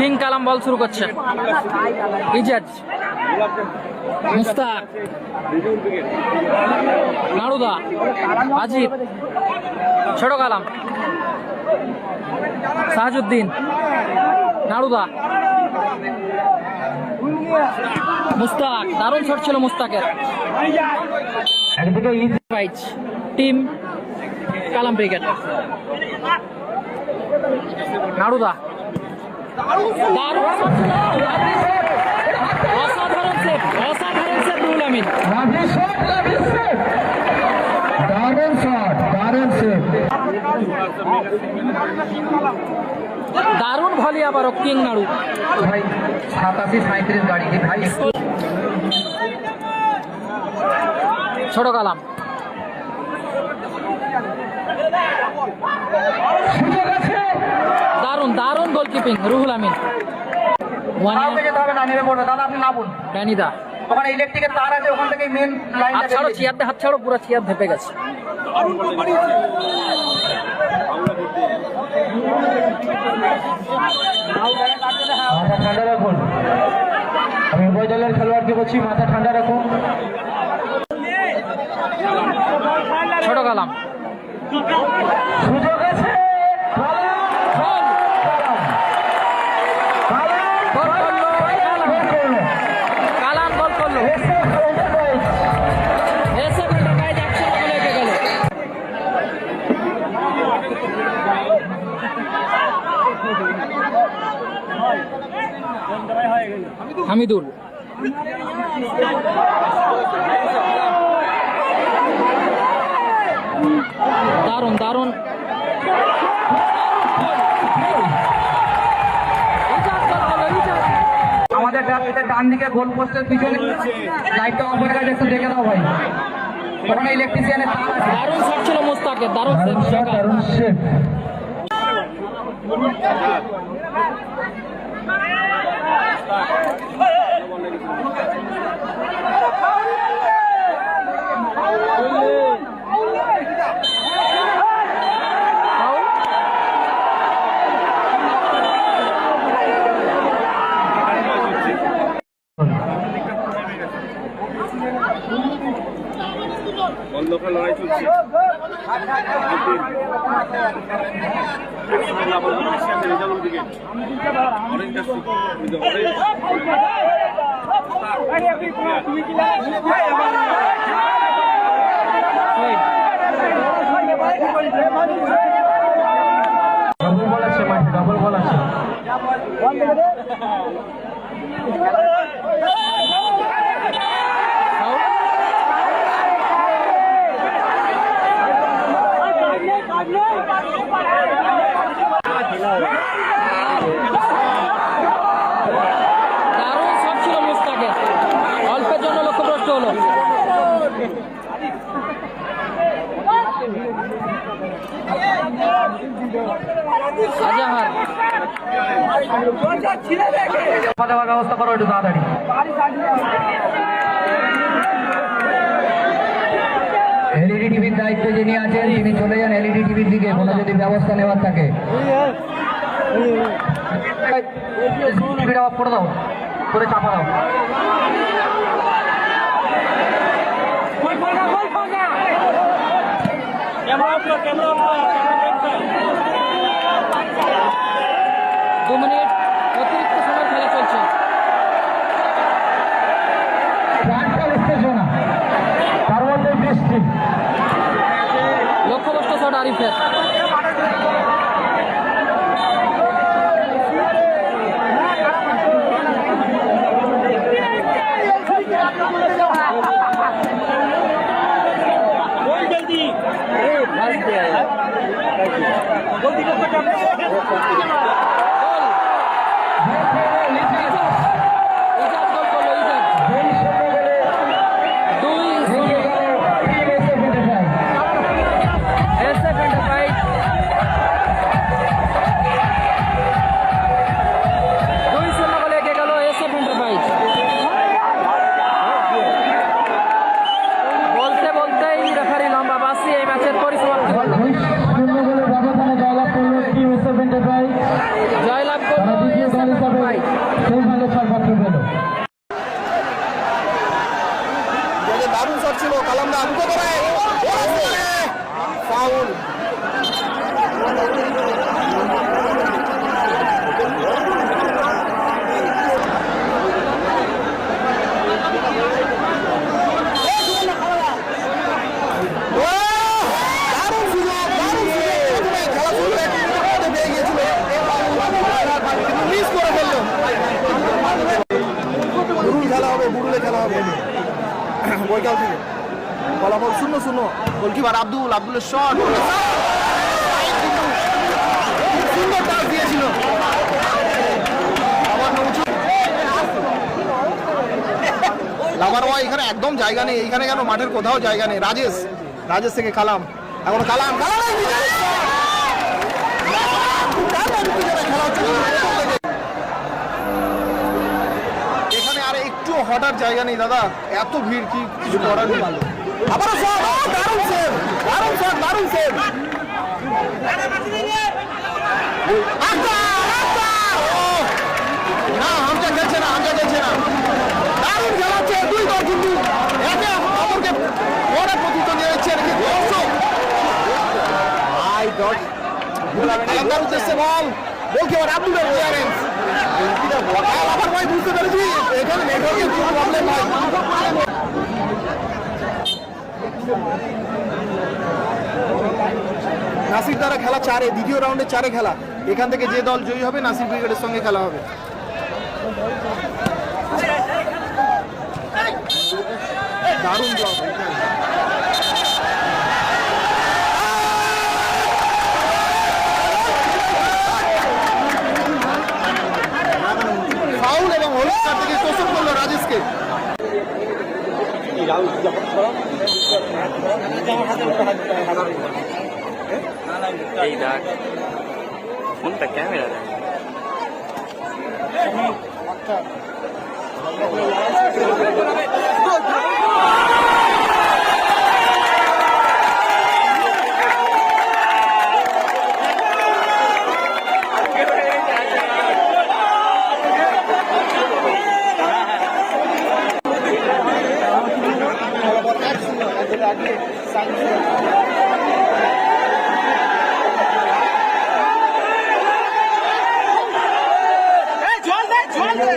King কালাম বল শুরু করছে। ইজাজ, মুস্তাক, নাড়ুদা, আজিদ, ছোট কালাম, সাহাজউদ্দিন, নাড়ুদা, মুস্তাক। দারুণ শট ছিল মুস্তাকের। টিম কালাম ব্রিগেড। নাড়ুদা, অসাধারণ সেভ, অসাধারণ সেভ রুহুল আমিন। দারুণ ভলি আবারও কিং নাড়ু। ভাই 87-37 গাড়ি ভাই। ছোট কালাম, দারুণ দারুণ গোলকিপিং রুহুল আমিন। ড্যানিদা, ওখানে ইলেকট্রিকের তার আছে, ওখান থেকে মেন লাইন। হাত ছাড়ো, চেয়ার হাত ছাড়ো, পুরো চেয়ার ভেপে গেছে। মাথা ঠান্ডা রাখুন, আমি উভয় দলের খেলোয়াড়কে বলছি মাথা ঠান্ডা রাখুন। ছোট কালাম, সুযোগ আছে, কালাম গোল করলো। এসে গোলটা গায়ে যাচ্ছে না, লেগে গেল। হামিদুল, দারুণ দারুণ। আমাদের ডান দিকে গোল পোস্টের পিছনে লাইটটা অফ হয়ে গেছে, একটু দেখে দাও ভাই। ওখানে ইলেকট্রিশিয়ানের তার আছে। দারুণ শট ছিল মুস্তাকের, দারুণ সেভ। লড়াই চলছে। ডবল বল আছে মাঠে, ডবল বল আছে। দারুণ শট ছিল মুস্তাকের, অল্পের জন্য লক্ষ্যভ্রষ্ট হলো। আজাহার, দেওয়ার ব্যবস্থা করো একটু তাড়াতাড়ি। এলইডি টিভির দায়িত্বে যিনি আছেন তিনি চলে যান এলইডি টিভির দিকে, কোনো যদি ব্যবস্থা নেওয়ার থাকে। টিভিটা অফ করে দাও, করে চাপা দাও। দু মিনিট অতিরিক্ত সময় খেলা চলছে। তার মধ্যে বৃষ্টি। লক্ষ্যভ্রষ্ট শট আরিফের। কালামদা দুটো করে ফাউল। খেলা হবে, বুড়ুলে খেলা হবে বৈকাল থেকে। ফলাফল 0-0। গোলকিপার আব্দুলের শট সুন্দর টাচ দিয়েছিল। লাভারওয়া এখানে একদম জায়গা নেই, এইখানে কেন মাঠের কোথাও জায়গা নেই। রাজেশ থেকে কালাম, এখন কালাম এখানে আর একটু হঠাৎ জায়গা নেই দাদা, এত ভিড় কি কিছু করার নেই। আবারও শট, দারুণ সেভ, দারুণ শট, দারুণ সেভ। না হামজা খেলছে না, দারুণ খেলাচ্ছে দুই দল, কিন্তু একে অপরকে বড় প্রতিদ্বন্দ্বী দিচ্ছে নাকি দর্শক। আলাদার উদ্দেশ্যে বল, গোলকিপার আব্দুলের ক্লিয়ারেন্স। আবার ভাই বুঝতে পেরেছি এখানে নেটওয়ার্কের কি প্রবলেম হয়। নাসির দ্বারা খেলা 4-এ, দ্বিতীয় রাউন্ডে 4-এ খেলা। এখান থেকে যে দল জয়ী হবে নাসির ব্রিগেডের সঙ্গে খেলা হবে। দারুণ ব্লক, ফাউল এবং হলুদ কার্ড থেকে তোষক করলো রাজেশকে। এই দেখ ফোনটা ক্যামেরা দেখ ঠান্ডা